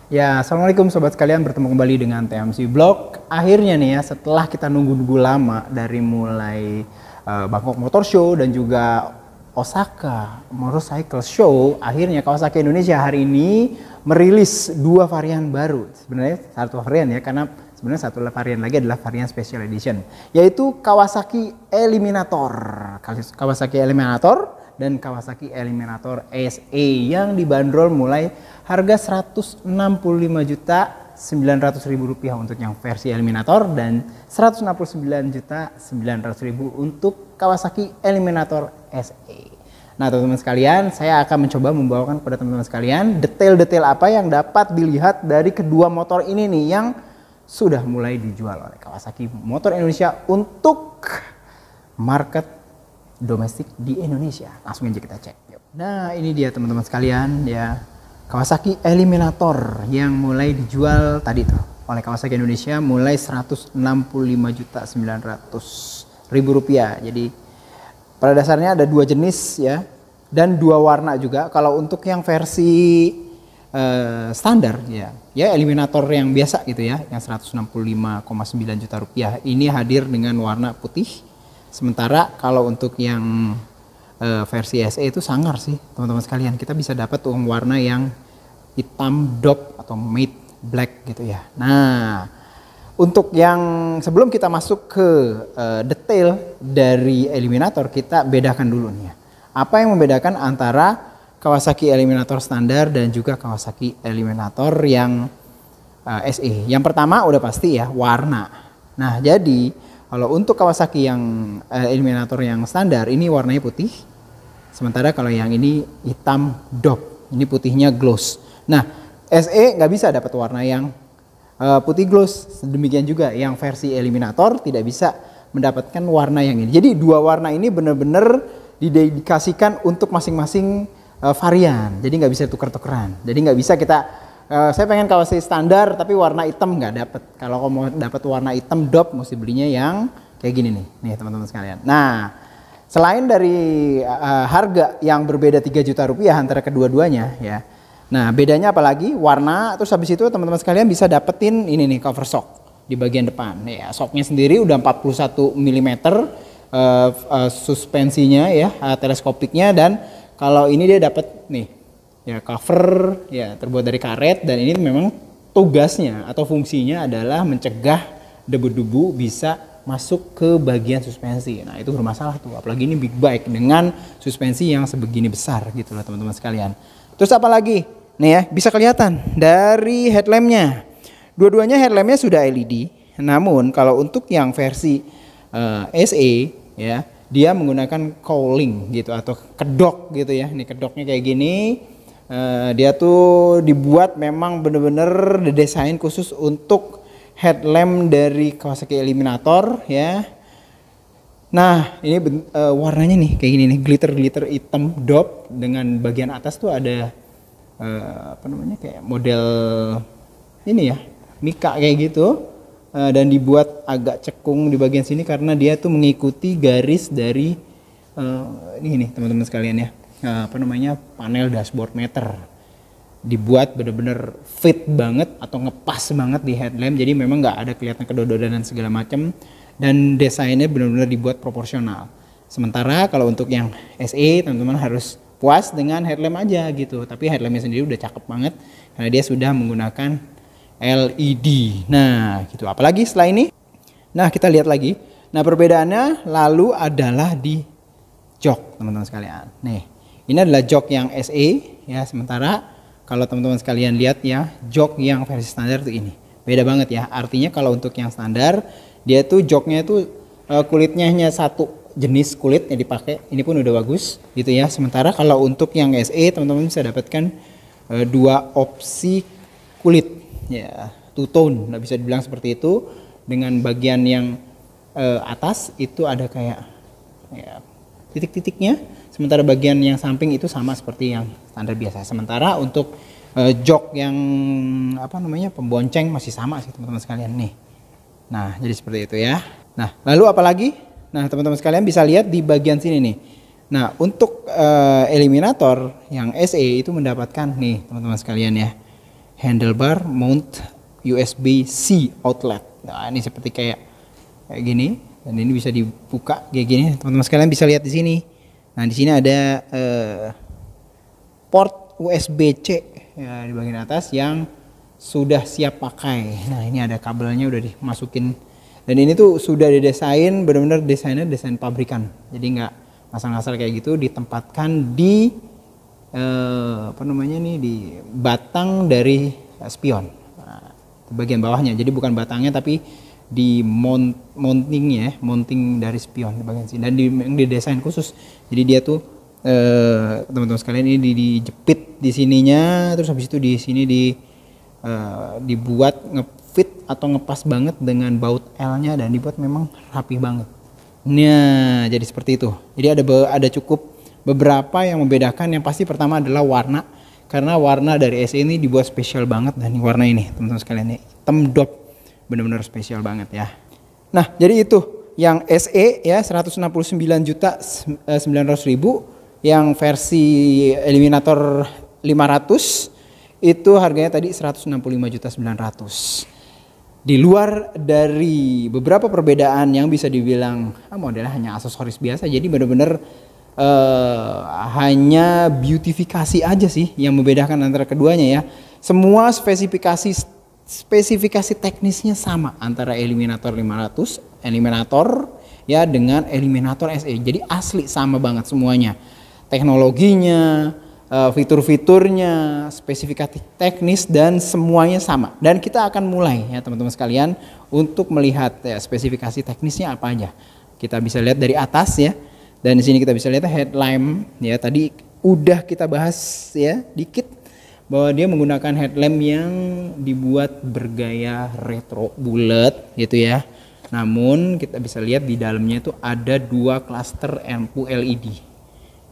Ya, assalamualaikum sobat sekalian, bertemu kembali dengan TMC Blog. Akhirnya nih ya, setelah kita nunggu-nunggu lama dari mulai Bangkok Motor Show dan juga Osaka Motorcycle Show, akhirnya Kawasaki Indonesia hari ini merilis dua varian baru. Sebenarnya satu varian ya, karena sebenarnya satu varian lagi adalah varian Special Edition, yaitu Kawasaki Eliminator. Kawasaki Eliminator dan Kawasaki Eliminator SE yang dibanderol mulai harga Rp165.900.000 untuk yang versi Eliminator dan Rp169.900.000 untuk Kawasaki Eliminator SE. Nah teman-teman sekalian, saya akan mencoba membawakan kepada teman-teman sekalian detail-detail apa yang dapat dilihat dari kedua motor ini nih yang sudah mulai dijual oleh Kawasaki Motor Indonesia untuk market domestik di Indonesia. Langsung aja kita cek. Yuk. Nah ini dia teman-teman sekalian ya, Kawasaki Eliminator yang mulai dijual tadi tuh oleh Kawasaki Indonesia mulai Rp165.900.000. Jadi pada dasarnya ada dua jenis ya dan dua warna juga. Kalau untuk yang versi standar ya Eliminator yang biasa gitu ya, yang Rp165,9 juta ini hadir dengan warna putih. Sementara kalau untuk yang versi SE itu sangar sih teman-teman sekalian, kita bisa dapat warna yang hitam dop atau matte black gitu ya. Nah untuk yang sebelum kita masuk ke detail dari Eliminator, kita bedakan dulu nih ya, apa yang membedakan antara Kawasaki Eliminator standar dan juga Kawasaki Eliminator yang SE. Yang pertama udah pasti ya warna. Nah jadi kalau untuk Kawasaki yang Eliminator yang standar ini warnanya putih, sementara kalau yang ini hitam dop, ini putihnya gloss. Nah SE nggak bisa dapat warna yang putih gloss, demikian juga yang versi Eliminator tidak bisa mendapatkan warna yang ini. Jadi dua warna ini benar-benar didedikasikan untuk masing-masing varian, jadi nggak bisa tuker-tukeran. Jadi nggak bisa kita saya pengen Kawasaki standar tapi warna hitam nggak dapat. Kalau mau dapat warna hitam dop mesti belinya yang kayak gini nih teman-teman sekalian. Nah selain dari harga yang berbeda Rp3 juta antara kedua-duanya ya. Nah bedanya apalagi warna, terus habis itu teman-teman sekalian bisa dapetin ini nih cover shock di bagian depan. Ya shocknya sendiri udah 41 mm suspensinya ya, teleskopiknya, dan kalau ini dia dapat nih ya cover ya terbuat dari karet, dan ini memang tugasnya atau fungsinya adalah mencegah debu-debu bisa masuk ke bagian suspensi. Nah itu bermasalah tuh, apalagi ini big bike dengan suspensi yang sebegini besar gitu loh teman-teman sekalian. Terus apa lagi nih ya, bisa kelihatan dari headlampnya, dua-duanya headlampnya sudah LED. Namun kalau untuk yang versi SE ya, dia menggunakan cowling gitu atau kedok gitu ya. Ini kedoknya kayak gini. Dia tuh dibuat memang bener-bener didesain khusus untuk headlamp dari Kawasaki Eliminator ya. Nah ini warnanya nih kayak gini nih, glitter hitam dop, dengan bagian atas tuh ada apa namanya kayak model ini ya, mika kayak gitu, dan dibuat agak cekung di bagian sini karena dia tuh mengikuti garis dari ini nih teman-teman sekalian ya. Apa namanya, panel dashboard meter, dibuat bener-bener fit banget atau ngepas banget di headlamp, jadi memang nggak ada kelihatan kedodoran dan segala macam, dan desainnya benar-benar dibuat proporsional. Sementara kalau untuk yang SE teman-teman harus puas dengan headlamp aja gitu, tapi headlampnya sendiri udah cakep banget karena dia sudah menggunakan LED. Nah gitu, apalagi setelah ini, nah kita lihat lagi. Nah perbedaannya lalu adalah di jok teman-teman sekalian. Nih ini adalah jok yang SE ya, sementara kalau teman-teman sekalian lihat ya, jok yang versi standar tuh ini beda banget ya. Artinya kalau untuk yang standar dia tuh joknya itu kulitnya hanya satu jenis kulit yang dipakai, ini pun udah bagus gitu ya. Sementara kalau untuk yang SE teman-teman bisa dapatkan dua opsi kulit ya, two tone, nggak bisa dibilang seperti itu. Dengan bagian yang atas itu ada kayak ya, titik-titiknya, sementara bagian yang samping itu sama seperti yang standar biasa. Sementara untuk jok yang apa namanya pembonceng masih sama sih teman-teman sekalian nih. Nah jadi seperti itu ya. Nah lalu apalagi, nah teman-teman sekalian bisa lihat di bagian sini nih. Nah untuk Eliminator yang SE itu mendapatkan nih teman-teman sekalian ya, handlebar mount USB-C outlet. Nah, ini seperti kayak gini, dan ini bisa dibuka kayak gini. Teman-teman sekalian bisa lihat di sini. Nah, di sini ada port USB-C ya, di bagian atas yang sudah siap pakai. Nah, ini ada kabelnya udah dimasukin, dan ini tuh sudah didesain benar-benar desainnya desain pabrikan. Jadi nggak ngasal-ngasal kayak gitu, ditempatkan di di batang dari spion. Nah, bagian bawahnya. Jadi bukan batangnya tapi di mounting dari spion di bagian sini, dan didesain khusus. Jadi dia tuh teman-teman sekalian ini dijepit di sininya, terus habis itu di sini dibuat ngefit atau ngepas banget dengan baut L-nya, dan dibuat memang rapi banget. Nah, jadi seperti itu. Jadi ada cukup beberapa yang membedakan. Yang pasti pertama adalah warna, karena warna dari SE ini dibuat spesial banget, dan warna ini teman-teman sekalian ini hitam dop, benar-benar spesial banget ya. Nah, jadi itu yang SE ya 169.900.000, yang versi Eliminator 500 itu harganya tadi 165.900.000. Di luar dari beberapa perbedaan yang bisa dibilang modelnya hanya aksesoris biasa, jadi benar-benar hanya beautifikasi aja sih yang membedakan antara keduanya ya. Semua spesifikasi teknisnya sama antara Eliminator 500 ya dengan Eliminator SE. Jadi asli sama banget semuanya. Teknologinya, fitur-fiturnya, spesifikasi teknis, dan semuanya sama. Dan kita akan mulai ya teman-teman sekalian untuk melihat ya, spesifikasi teknisnya apa aja. Kita bisa lihat dari atas ya. Dan di sini kita bisa lihat headlamp ya, tadi udah kita bahas ya dikit bahwa dia menggunakan headlamp yang dibuat bergaya retro bulat gitu ya. Namun kita bisa lihat di dalamnya itu ada 2 klaster lampu LED.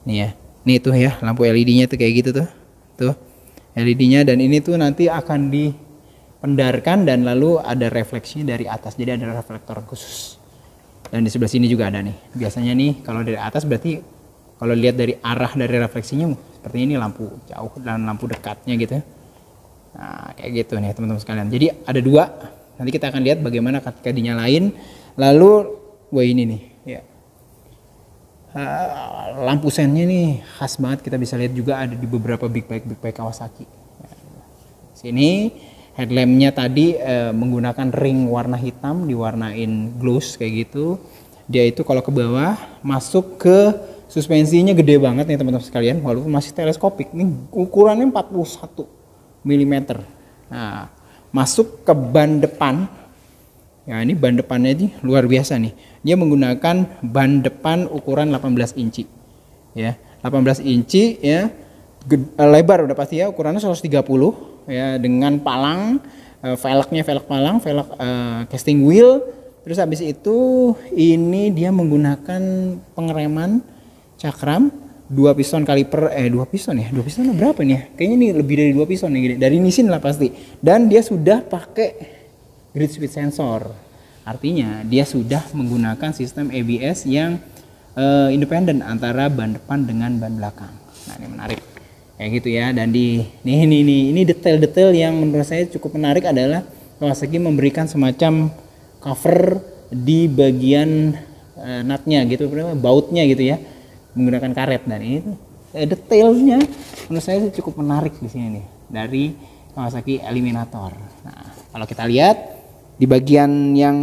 Nih ya. Nih tuh ya, lampu LED-nya tuh kayak gitu tuh. Tuh LED-nya, dan ini tuh nanti akan dipendarkan dan lalu ada refleksinya dari atas. Jadi ada reflektor khusus. Dan di sebelah sini juga ada nih. Biasanya nih kalau dari atas berarti kalau lihat dari arah dari refleksinya seperti ini lampu jauh dan lampu dekatnya gitu. Nah, kayak gitu nih teman-teman sekalian. Jadi ada 2. Nanti kita akan lihat bagaimana ketika dinyalain. Lalu ini nih ya. Lampu sennya nih khas banget, kita bisa lihat juga ada di beberapa big bike Kawasaki. Sini headlampnya tadi menggunakan ring warna hitam diwarnain gloss kayak gitu. Dia itu kalau ke bawah masuk ke suspensinya gede banget nih teman-teman sekalian, walaupun masih teleskopik. Ini ukurannya 41 mm. Nah, masuk ke ban depan. Ya, ini ban depannya ini luar biasa nih. Dia menggunakan ban depan ukuran 18 inci. Ya, 18 inci ya. Lebar udah pasti ya, ukurannya 130 ya, dengan palang velgnya velg palang, velg casting wheel. Terus habis itu ini dia menggunakan pengereman cakram 2 piston kaliper 2 piston ya. 2 piston berapa nih ya? Kayaknya ini lebih dari 2 piston nih, dari Nissin lah pasti. Dan dia sudah pakai grid speed sensor, artinya dia sudah menggunakan sistem ABS yang independen antara ban depan dengan ban belakang. Nah, ini menarik kayak gitu ya. Dan ini detail-detail yang menurut saya cukup menarik adalah Kawasaki memberikan semacam cover di bagian nutnya gitu, bautnya gitu ya, menggunakan karet. Dan ini detailnya menurut saya cukup menarik di sini nih dari Kawasaki Eliminator. Nah, kalau kita lihat di bagian yang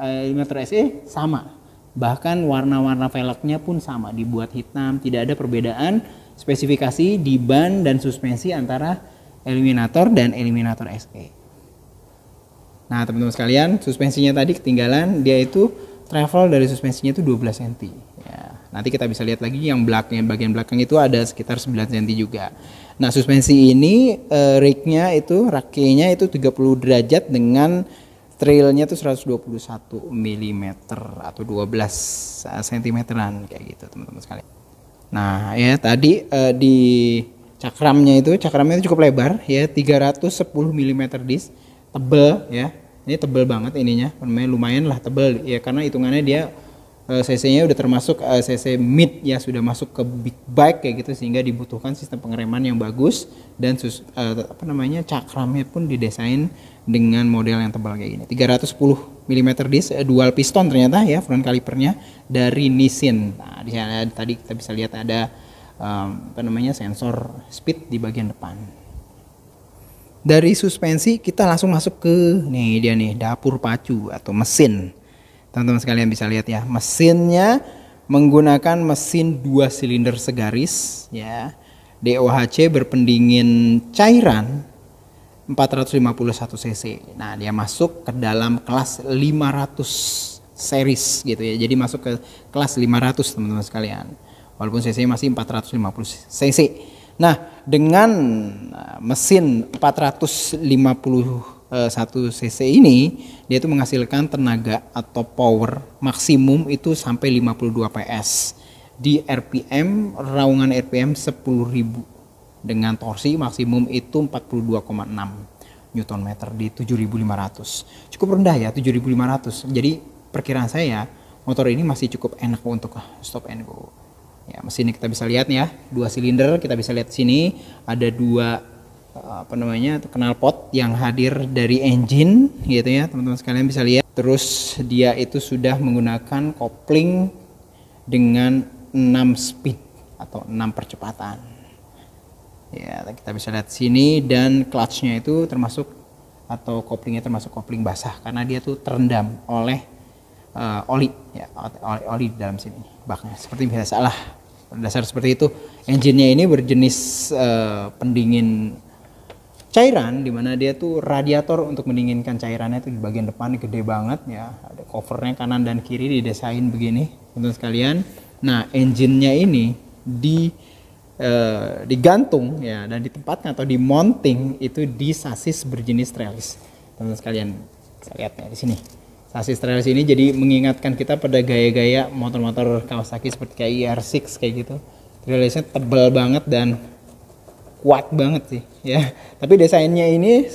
Eliminator SE sama, bahkan warna-warna velgnya pun sama, dibuat hitam, tidak ada perbedaan spesifikasi di ban dan suspensi antara Eliminator dan Eliminator SE. Nah teman-teman sekalian, suspensinya tadi ketinggalan, dia itu travel dari suspensinya itu 12 cm ya. Nanti kita bisa lihat lagi yang bagian belakang itu ada sekitar 9 cm juga. Nah suspensi ini raknya itu 30 derajat dengan trailnya tuh 121 mm atau 12 cm-an kayak gitu teman-teman sekalian. Nah ya tadi di cakramnya itu cukup lebar ya, 310 mm disc, tebel ya. Ini tebel banget ininya, lumayan lah tebel ya, karena hitungannya dia cc-nya udah termasuk cc mid ya, sudah masuk ke big bike kayak gitu, sehingga dibutuhkan sistem pengereman yang bagus dan cakramnya pun didesain dengan model yang tebal kayak gini. 310 mm disc, dual piston ternyata ya front calipernya dari Nissin. Nah, di sana tadi kita bisa lihat ada sensor speed di bagian depan. Dari suspensi kita langsung masuk ke nih dia nih, dapur pacu atau mesin. Teman-teman sekalian bisa lihat ya, mesinnya menggunakan mesin 2 silinder segaris ya. DOHC berpendingin cairan 451 cc. Nah, dia masuk ke dalam kelas 500 series gitu ya. Jadi masuk ke kelas 500 teman-teman sekalian. Walaupun cc masih 450 cc. Nah, dengan mesin 451 cc ini, dia itu menghasilkan tenaga atau power maksimum itu sampai 52 PS di RPM, raungan RPM 10.000 dengan torsi maksimum itu 42,6 Nm di 7.500. Cukup rendah ya, 7.500. Jadi perkiraan saya motor ini masih cukup enak untuk stop and go. Ya, mesinnya kita bisa lihat ya, 2 silinder, kita bisa lihat sini ada 2 knalpot yang hadir dari engine gitu ya, teman-teman sekalian bisa lihat. Terus dia itu sudah menggunakan kopling dengan 6 speed atau 6 percepatan. Ya, kita bisa lihat sini, dan clutchnya itu termasuk atau koplingnya termasuk kopling basah karena dia tuh terendam oleh oli ya, oli di dalam sini baknya. Seperti biasa lah, dasar seperti itu. Engine-nya ini berjenis pendingin cairan, dimana dia tuh radiator untuk mendinginkan cairannya itu di bagian depan gede banget ya. Ada covernya kanan dan kiri didesain begini teman-teman sekalian. Nah, engine-nya ini digantung ya dan ditempatkan atau di-mounting itu di sasis berjenis trellis. Teman-teman sekalian bisa lihat ya di sini. Sasis trellis ini jadi mengingatkan kita pada gaya-gaya motor-motor Kawasaki seperti kayak ER6 kayak gitu. Trellisnya tebal banget dan kuat banget sih ya. Tapi desainnya ini,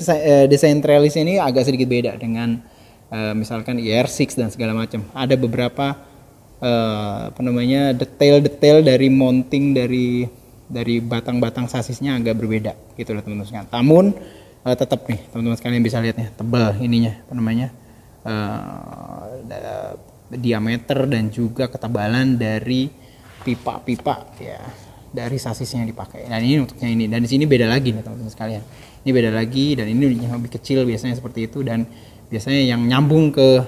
desain trellis ini agak sedikit beda dengan misalkan ER6 dan segala macam. Ada beberapa detail-detail dari mounting dari batang-batang sasisnya agak berbeda gitu loh teman-teman sekalian. Namun tetap nih teman-teman sekalian bisa lihatnya tebal ininya diameter dan juga ketebalan dari pipa-pipa ya, dari sasisnya yang dipakai. Dan ini untuknya ini, dan di sini beda lagi nih teman-teman sekalian. Ini beda lagi, dan ini lebih kecil biasanya seperti itu, dan biasanya yang nyambung ke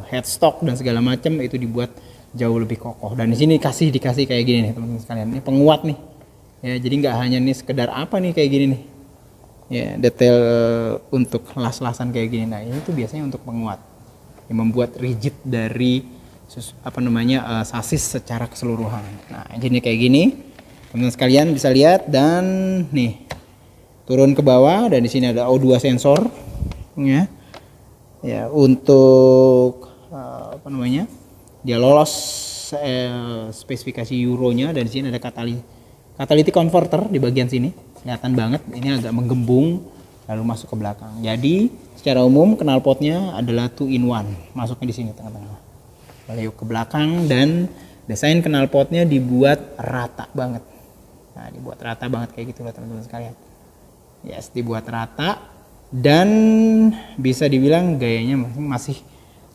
headstock dan segala macam itu dibuat jauh lebih kokoh. Dan di sini dikasih kayak gini nih teman-teman sekalian. Ini penguat nih. Ya, jadi nggak hanya nih sekedar apa nih kayak gini nih. Ya, detail untuk las-lasan kayak gini. Nah, ini tuh biasanya untuk penguat. Yang membuat rigid dari sasis secara keseluruhan. Nah, ini kayak gini. Teman-teman sekalian bisa lihat, dan nih turun ke bawah, dan di sini ada O2 sensor ya. Ya, untuk dia lolos spesifikasi Euro-nya, dan di sini ada catalytic converter di bagian sini. Kelihatan banget ini agak menggembung lalu masuk ke belakang. Jadi secara umum knalpotnya adalah 2-in-1, masuknya di sini tengah-tengah. Lalu ke belakang, dan desain knalpotnya dibuat rata banget. Nah, dibuat rata banget kayak gitu loh teman-teman sekalian. Yes, dibuat rata, dan bisa dibilang gayanya masih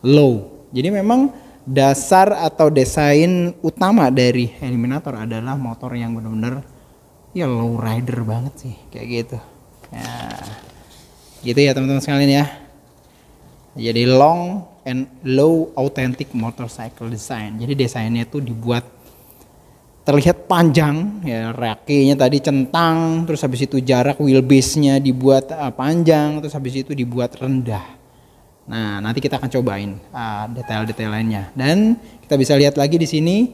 low. Jadi memang dasar atau desain utama dari Eliminator adalah motor yang benar-benar ya low rider banget sih kayak gitu. Ya, gitu ya teman-teman sekalian ya. Jadi long and low authentic motorcycle design. Jadi desainnya itu dibuat terlihat panjang ya, rakinya tadi centang, terus habis itu jarak wheelbase-nya dibuat panjang, terus habis itu dibuat rendah. Nah, nanti kita akan cobain detail-detail lainnya. Dan kita bisa lihat lagi di sini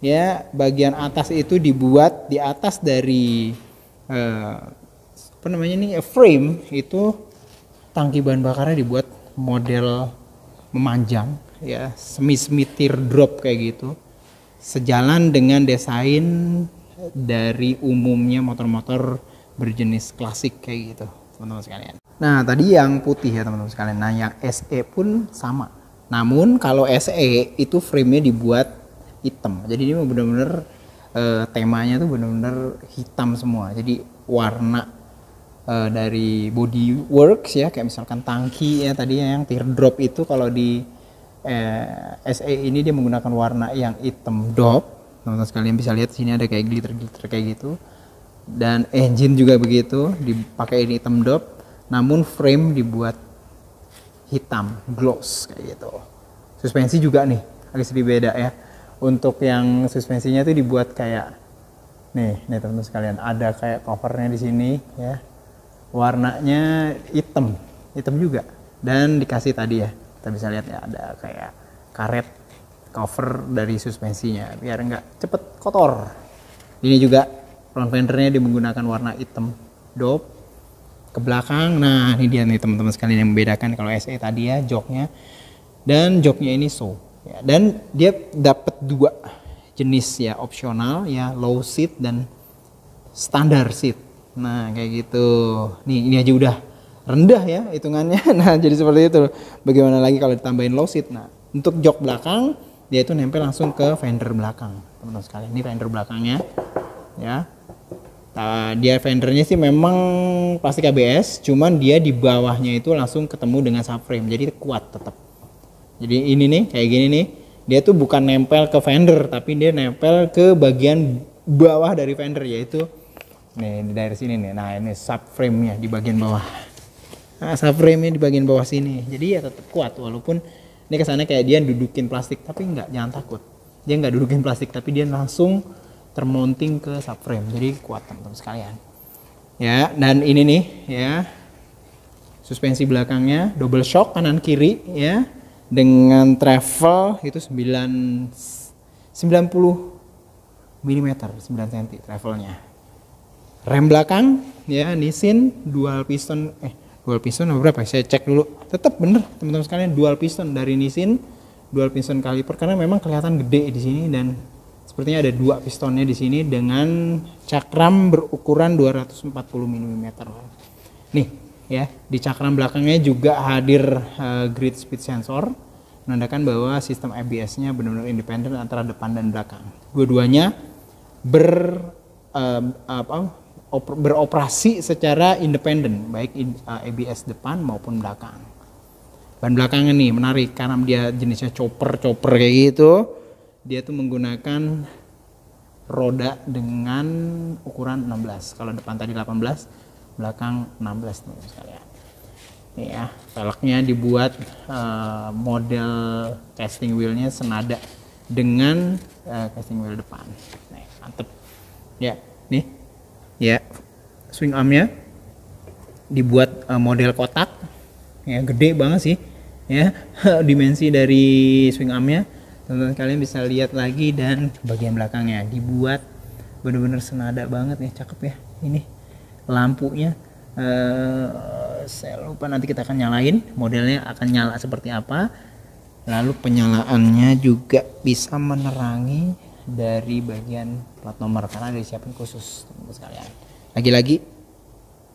ya, bagian atas itu dibuat di atas dari frame itu, tangki bahan bakarnya dibuat model memanjang ya, semi teardrop kayak gitu. Sejalan dengan desain dari umumnya motor-motor berjenis klasik kayak gitu teman-teman sekalian. Nah, tadi yang putih ya teman-teman sekalian. Nah, yang SE pun sama. Namun kalau SE itu frame-nya dibuat hitam. Jadi ini bener-bener temanya tuh bener-bener hitam semua. Jadi warna dari body works ya, kayak misalkan tangki ya tadi yang teardrop itu, kalau di SE ini dia menggunakan warna yang hitam dop. Teman-teman sekalian bisa lihat sini ada kayak glitter kayak gitu. Dan engine juga begitu, dipakai ini hitam dop, namun frame dibuat hitam gloss kayak gitu. Suspensi juga nih agak sedikit beda ya. Untuk yang suspensinya tuh dibuat kayak nih teman-teman sekalian, ada kayak covernya di sini ya. Warnanya hitam juga, dan dikasih tadi ya, kita bisa lihat ya ada kayak karet cover dari suspensinya biar nggak cepet kotor. Ini juga front fendernya dia menggunakan warna hitam dop ke belakang. Nah ini dia nih teman-teman sekalian yang membedakan kalau SE tadi ya, joknya, dan joknya ini so ya. Dan dia dapat dua jenis ya, opsional ya, low seat dan standar seat. Nah kayak gitu. Nih ini aja udah rendah ya hitungannya. Nah jadi seperti itu. Bagaimana lagi kalau ditambahin low seat. Nah untuk jok belakang dia itu nempel langsung ke fender belakang teman-teman sekalian. Ini fender belakangnya ya. Nah, dia fendernya sih memang plastik ABS, cuman dia di bawahnya itu langsung ketemu dengan subframe, jadi kuat tetap. Jadi ini nih kayak gini nih, dia tuh bukan nempel ke fender, tapi dia nempel ke bagian bawah dari fender, yaitu nih dari sini nih. Nah ini subframe-nya di bagian bawah. Nah subframe-nya di bagian bawah sini, jadi ya tetap kuat walaupun ini kesannya kayak dia dudukin plastik, tapi enggak, jangan takut. Dia enggak dudukin plastik, tapi dia langsung termounting ke subframe, jadi kuat teman-teman sekalian. Ya, dan ini nih ya, suspensi belakangnya double shock kanan kiri ya, dengan travel itu 90 mm, 9 cm travelnya. Rem belakang ya Nissin dual piston berapa? Saya cek dulu. Tetap bener teman-teman sekalian, dual piston dari Nissin, dual piston kaliper, karena memang kelihatan gede di sini, dan sepertinya ada dua pistonnya di sini dengan cakram berukuran 240 mm. Nih ya, di cakram belakangnya juga hadir grid speed sensor, menandakan bahwa sistem ABS-nya benar-benar independen antara depan dan belakang. Dua-duanya beroperasi secara independen, baik ABS depan maupun belakang. Ban belakangnya nih menarik karena dia jenisnya chopper kayak gitu. Dia tuh menggunakan roda dengan ukuran 16. Kalau depan tadi 18, belakang 16 nih sekalian. Nih ya, velgnya dibuat model casting wheelnya senada dengan casting wheel depan. Nih, mantep. Ya, nih. Ya, swing armnya dibuat model kotak. Ya, gede banget sih. Ya, dimensi dari swing armnya. Teman-teman kalian bisa lihat lagi, dan bagian belakangnya dibuat bener-bener senada banget nih, cakep ya. Ini lampunya saya lupa, nanti kita akan nyalain, modelnya akan nyala seperti apa. Lalu penyalaannya juga bisa menerangi dari bagian plat nomor karena disiapin khusus teman-teman sekalian. Lagi-lagi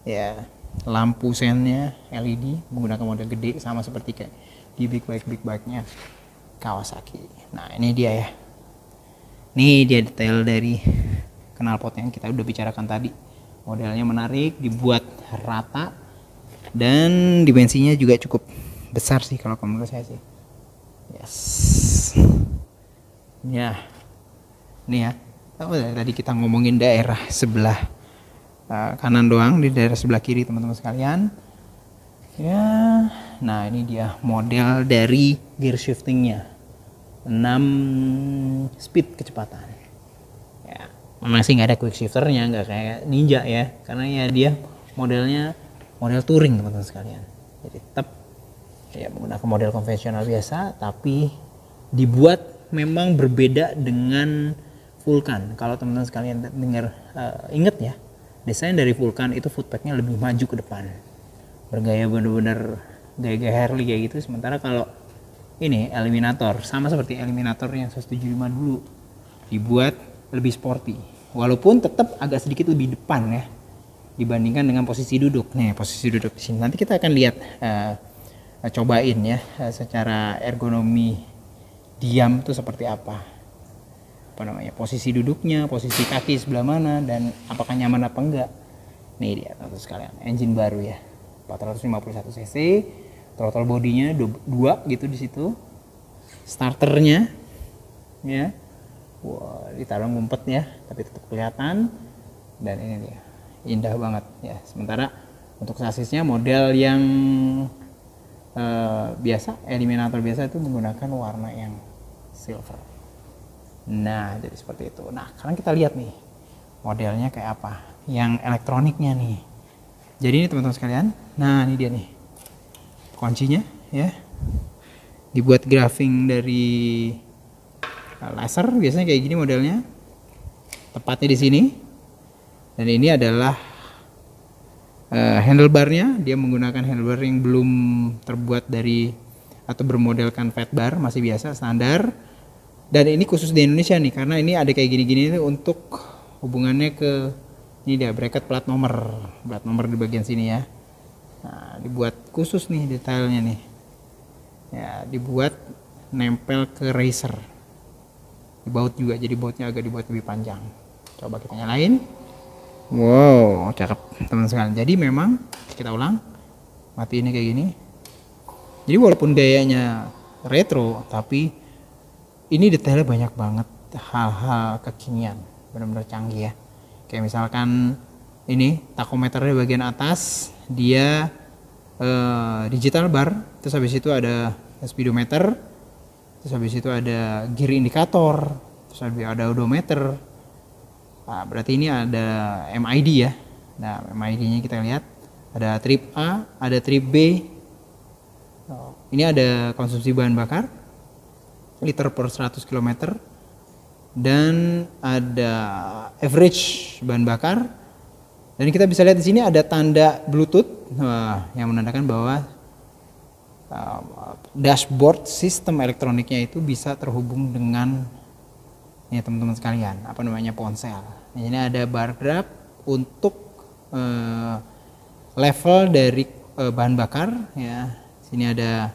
ya, lampu sennya LED menggunakan model gede sama seperti kayak di big bike-nya Kawasaki. Nah ini dia ya, ini dia detail dari knalpot yang kita udah bicarakan tadi. Modelnya menarik, dibuat rata, dan dimensinya juga cukup besar sih kalau menurut saya sih. Yes. Ya, ini ya. Tadi kita ngomongin daerah sebelah kanan doang, di daerah sebelah kiri teman-teman sekalian. Ya, nah ini dia model dari gear shiftingnya, 6 speed kecepatan. Ya, memang sih nggak ada quick shifternya, nggak kayak Ninja ya, karena ya dia modelnya model touring teman-teman sekalian. Jadi tetap ya menggunakan model konvensional biasa, tapi dibuat memang berbeda dengan Vulcan. Kalau teman-teman sekalian dengar, inget ya, desain dari Vulcan itu footpacknya lebih maju ke depan, bergaya bener-bener gaya-gaya Harley kayak gitu. Sementara kalau ini Eliminator, sama seperti Eliminator yang 175 dulu, dibuat lebih sporty, walaupun tetap agak sedikit lebih depan ya dibandingkan dengan posisi duduk. Nih posisi duduk di sini nanti kita akan lihat cobain ya secara ergonomi diam tuh seperti apa namanya, posisi duduknya, posisi kaki sebelah mana, dan apakah nyaman apa enggak. Nih dia teman-teman sekalian, engine baru ya, 451 cc, throttle bodinya 2 gitu di situ, starternya ya, wah ditaruh ngumpet ya, tapi tetap kelihatan, dan ini dia indah banget ya. Sementara untuk sasisnya model yang biasa, eliminator biasa itu menggunakan warna yang silver. Nah jadi seperti itu. Nah sekarang kita lihat nih modelnya kayak apa, yang elektroniknya nih. Jadi ini teman-teman sekalian, nah ini dia nih kuncinya ya, dibuat grafing dari laser, biasanya kayak gini modelnya, tepatnya di sini. Dan ini adalah handlebarnya, dia menggunakan handlebar yang belum terbuat dari atau bermodelkan fat bar, masih biasa standar. Dan ini khusus di Indonesia nih, karena ini ada kayak gini-gini untuk hubungannya ke ini dia bracket plat nomor di bagian sini ya. Nah, dibuat khusus nih detailnya nih. Ya, dibuat nempel ke racer. Dibaut juga, jadi bautnya agak dibuat lebih panjang. Coba kita nyalain. Wow, cakep teman sekalian. Jadi memang kita ulang, mati ini kayak gini. Jadi walaupun gayanya retro, tapi ini detailnya banyak banget, hal-hal kekinian, benar-benar canggih ya. Kayak misalkan ini tachometernya bagian atas, dia digital bar, terus habis itu ada speedometer, terus habis itu ada gear indikator, terus ada odometer. Nah, berarti ini ada MID ya. Nah, MID-nya kita lihat ada trip A, ada trip B. Ini ada konsumsi bahan bakar liter per 100 km, dan ada average bahan bakar. Dan kita bisa lihat di sini ada tanda Bluetooth yang menandakan bahwa dashboard sistem elektroniknya itu bisa terhubung dengan ya teman-teman sekalian, apa namanya, ponsel. Nah, ini ada bar graph untuk level dari bahan bakar ya. Sini ada,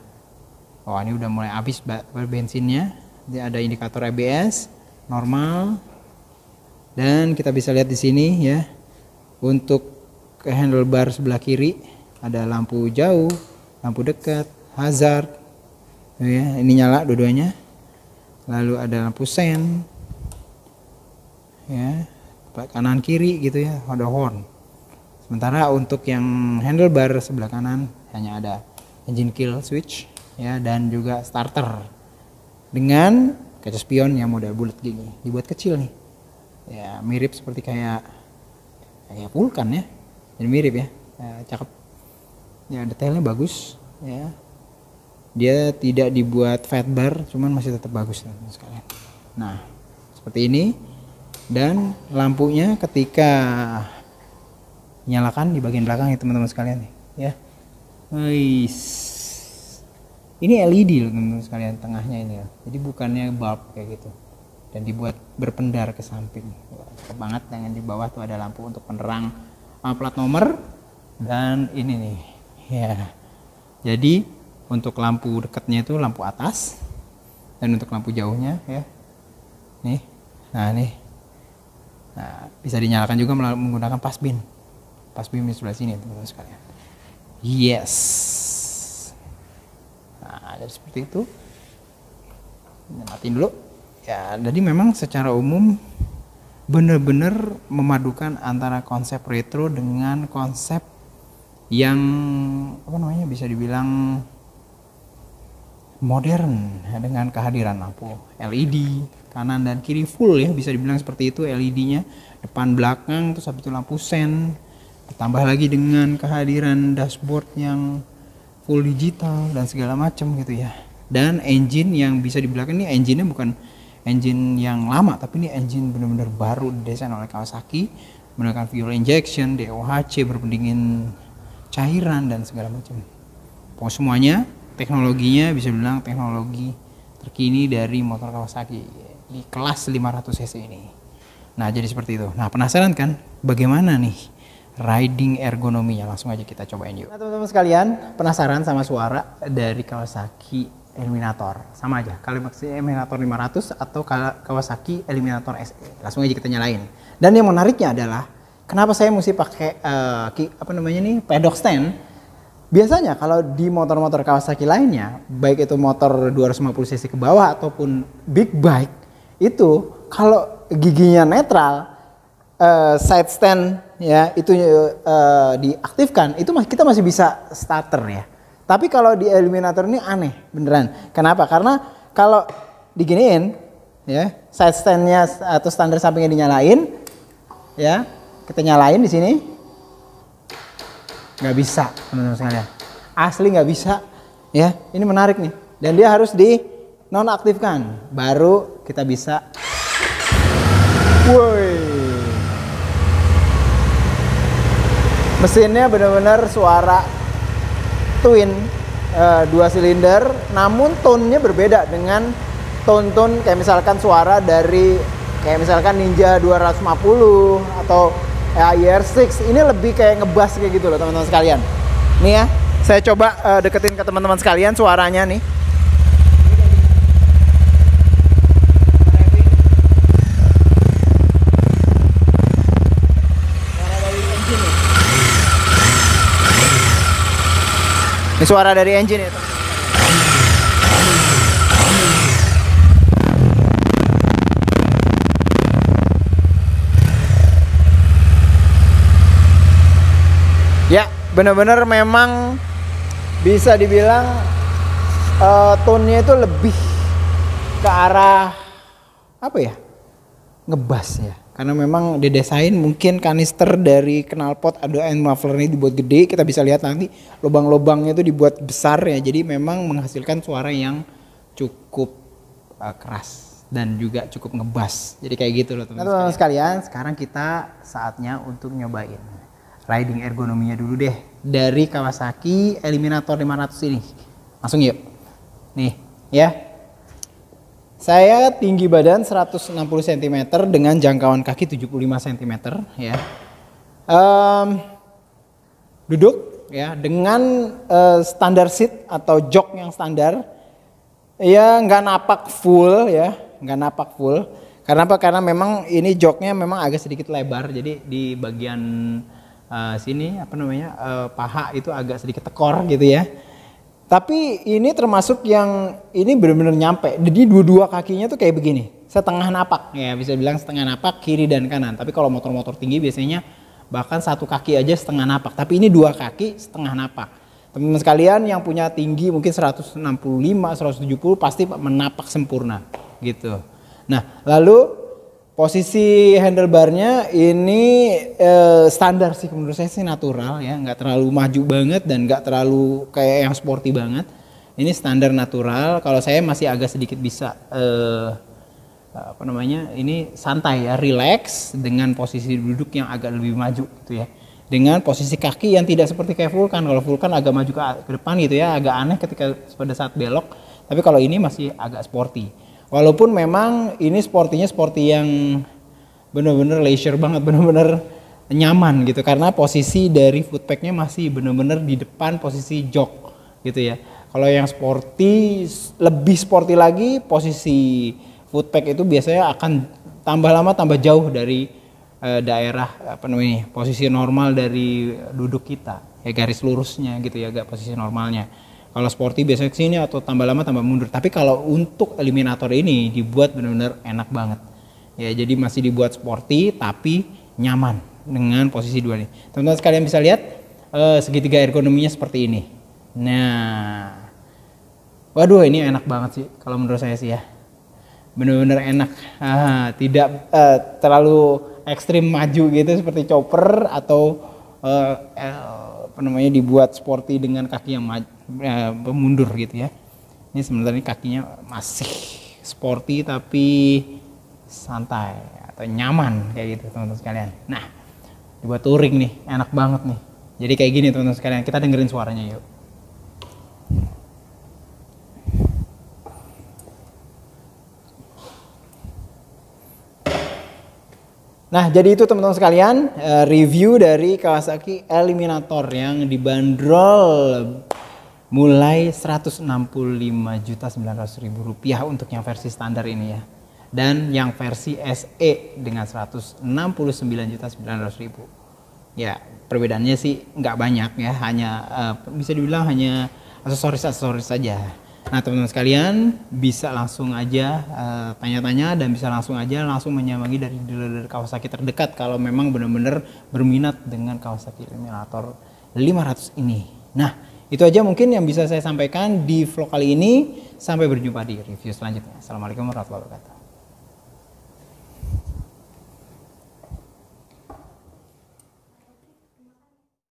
oh ini udah mulai habis bensinnya. Ini ada indikator ABS normal, dan kita bisa lihat di sini ya, untuk ke handlebar sebelah kiri ada lampu jauh, lampu dekat, hazard ya, ini nyala dua-duanya. Lalu ada lampu sen ya, kanan kiri gitu ya, ada horn. Sementara untuk yang handlebar sebelah kanan hanya ada engine kill switch ya, dan juga starter dengan kaca spion yang model bulat gini, dibuat kecil nih ya, mirip seperti kayak Vulcan ya, jadi mirip ya, cakep ya, detailnya bagus ya. Dia tidak dibuat fat bar, cuman masih tetap bagus teman-teman sekalian. Nah seperti ini, dan lampunya ketika nyalakan di bagian belakang ya teman-teman sekalian nih ya. Ini LED loh teman-teman sekalian, tengahnya ini loh. Jadi bukannya bulb kayak gitu, dan dibuat berpendar ke samping. Cakep banget. Yang di bawah tuh ada lampu untuk penerang plat nomor, dan ini nih ya. Jadi untuk lampu dekatnya itu lampu atas, dan untuk lampu jauhnya ya nih. Nah bisa dinyalakan juga menggunakan pasbin di sebelah sini teman-teman sekalian. Yes. Nah jadi seperti itu. Matiin dulu ya. Jadi memang secara umum benar-benar memadukan antara konsep retro dengan konsep yang apa namanya, bisa dibilang modern ya, dengan kehadiran lampu LED kanan dan kiri full ya, bisa dibilang seperti itu, LED-nya depan belakang, terus habis itu lampu sen, ditambah lagi dengan kehadiran dashboard yang full digital dan segala macam gitu ya. Dan engine yang bisa di belakang ini, engine-nya bukan engine yang lama, tapi ini engine benar-benar baru didesain oleh Kawasaki menggunakan fuel injection, DOHC, berpendingin cairan dan segala macam. Pokoknya semuanya teknologinya bisa bilang teknologi terkini dari motor Kawasaki di kelas 500 cc ini. Nah jadi seperti itu. Nah penasaran kan bagaimana nih riding ergonominya. Langsung aja kita cobain yuk. Nah teman-teman sekalian, penasaran sama suara dari Kawasaki Eliminator? Sama aja, Kawasaki Eliminator 500 atau Kawasaki Eliminator SE. Langsung aja kita nyalain. Dan yang menariknya adalah kenapa saya mesti pakai pedok stand? Biasanya kalau di motor-motor Kawasaki lainnya, baik itu motor 250 cc ke bawah ataupun big bike, itu kalau giginya netral, side stand ya itu diaktifkan, itu kita masih bisa starter ya. Tapi kalau di Eliminator ini aneh beneran. Kenapa? Karena kalau diginiin ya, side standnya atau standar sampingnya dinyalain ya, kita nyalain di sini nggak bisa teman-teman sekalian, asli nggak bisa ya. Ini menarik nih, dan dia harus di nonaktifkan baru kita bisa. Woi, mesinnya benar-benar suara twin, 2 silinder, namun tone-nya berbeda dengan tone-tone kayak misalkan suara dari kayak misalkan Ninja 250 atau IR6. Ini lebih kayak ngebass kayak gitu loh teman-teman sekalian. Nih ya, saya coba deketin ke teman-teman sekalian suaranya nih. Ini suara dari engine ya. Ya, benar-benar memang bisa dibilang tone-nya itu lebih ke arah apa ya? Ngebass ya. Karena memang didesain mungkin kanister dari knalpot ada muffler ini dibuat gede, kita bisa lihat nanti lubang-lubangnya itu dibuat besar ya. Jadi memang menghasilkan suara yang cukup keras dan juga cukup ngebass. Jadi kayak gitu loh teman-teman sekalian. Sekarang kita saatnya untuk nyobain riding ergonominya dulu deh dari Kawasaki Eliminator 500 ini. Langsung yuk. Nih ya. Saya tinggi badan 160 cm dengan jangkauan kaki 75 cm ya. Duduk ya dengan standar seat atau jok yang standar. Ya nggak napak full ya, nggak napak full. Karena apa? Karena memang ini joknya memang agak sedikit lebar. Jadi di bagian sini paha itu agak sedikit tekor gitu ya. Tapi ini termasuk yang ini benar-benar nyampe. Jadi dua-dua kakinya tuh kayak begini, setengah napak ya, bisa bilang setengah napak kiri dan kanan. Tapi kalau motor-motor tinggi biasanya bahkan satu kaki aja setengah napak. Tapi ini dua kaki setengah napak. Teman-teman sekalian yang punya tinggi mungkin 165, 170 pasti menapak sempurna gitu. Nah, lalu posisi handlebarnya ini standar sih menurut saya sih, natural ya, nggak terlalu maju banget dan nggak terlalu kayak yang sporty banget. Ini standar natural. Kalau saya masih agak sedikit bisa ini santai ya, relax dengan posisi duduk yang agak lebih maju gitu ya. Dengan posisi kaki yang tidak seperti kayak Vulcan. Kalau Vulcan agak maju ke depan gitu ya, agak aneh ketika pada saat belok. Tapi kalau ini masih agak sporty. Walaupun memang ini sporty yang bener-bener leisure banget, bener-bener nyaman gitu. Karena posisi dari footpacknya masih bener-bener di depan posisi jok gitu ya. Kalau yang sporty, lebih sporty lagi, posisi footpack itu biasanya akan tambah lama tambah jauh dari daerah posisi normal dari duduk kita. Ya garis lurusnya gitu ya, agak posisi normalnya. Kalau sporty biasanya kesini atau tambah lama tambah mundur. Tapi kalau untuk Eliminator ini dibuat benar-benar enak banget. Ya jadi masih dibuat sporty tapi nyaman dengan posisi dua ini. Teman-teman sekalian bisa lihat segitiga ergonominya seperti ini. Nah, waduh ini enak banget sih kalau menurut saya sih ya. Benar-benar enak. Tidak terlalu ekstrim maju gitu seperti chopper atau dibuat sporty dengan kaki yang mundur gitu ya. Ini sebenarnya kakinya masih sporty tapi santai atau nyaman kayak gitu teman-teman sekalian. Nah, dibuat touring nih, enak banget nih. Jadi kayak gini teman-teman sekalian, kita dengerin suaranya yuk. Nah, jadi itu teman-teman sekalian, review dari Kawasaki Eliminator yang dibanderol mulai 165.900.000 rupiah untuk yang versi standar ini ya. Dan yang versi SE dengan 169.900.000. Ya, perbedaannya sih nggak banyak ya, hanya bisa dibilang hanya aksesoris-aksesoris saja. Nah, teman-teman sekalian bisa langsung aja tanya-tanya dan bisa langsung menyambangi dari dealer Kawasaki terdekat kalau memang benar-benar berminat dengan Kawasaki Eliminator 500 ini. Nah, itu aja mungkin yang bisa saya sampaikan di vlog kali ini. Sampai berjumpa di review selanjutnya. Assalamualaikum warahmatullahi wabarakatuh.